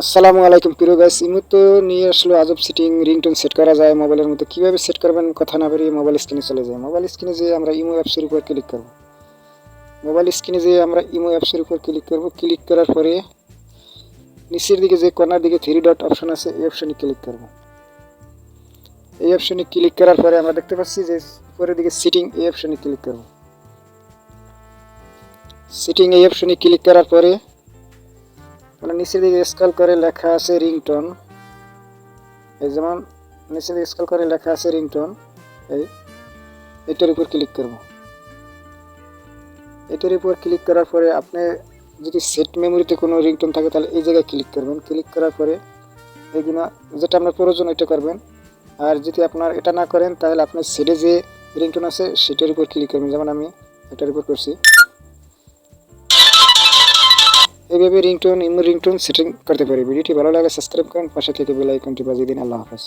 আসসালামু আলাইকুম প্রিয় গাইস, তো নিয়ে আসলো আজব সেটিং রিংটোন সেট করা যায় মোবাইলের মধ্যে। কিভাবে সেট করবেন কথা না বেরিয়ে মোবাইল স্ক্রিনে চলে যায়। মোবাইল স্ক্রিনে যেয়ে আমরা ইমো অ্যাপসের উপর ক্লিক করব। মোবাইল স্ক্রিনে যেয়ে আমরা ইমো অ্যাপসের উপর ক্লিক করব। ক্লিক করার পরে নিচের দিকে যে কর্নার দিকে থ্রি ডট অপশন আছে এই অপশনে ক্লিক করব। এই অপশনে ক্লিক করার পরে আমরা দেখতে পাচ্ছি যে উপরের দিকে সেটিং এই অপশনে ক্লিক করব। সেটিং এই অপশনে ক্লিক করার পরে আমরা নিচের দিকে স্ক্রল করে লেখা আছে রিংটোন। এই যেমন নিচে দিকে স্ক্রল করে লেখা আছে রিংটোন, এটার উপর ক্লিক করব। এটার উপর ক্লিক করার পরে আপনি যদি সেট মেমোরিতে কোনো রিংটোন থাকে তাহলে এই জায়গায় ক্লিক করবেন। ক্লিক করার পরে এইগুলো যেটা আপনার প্রয়োজন ওইটা করবেন। আর যদি আপনার এটা না করেন তাহলে আপনার সেটে যে রিংটোন আছে সেটার উপর ক্লিক করবেন। যেমন আমি এটার উপর করছি। এইভাবে রিংটোন সেটিং করতে পারি। ভিডিওটি ভালো লাগলে সাবস্ক্রাইব করেন, পাশে থেকে বেল আইকনটি বাজিয়ে দিন। আল্লাহ হাফেজ।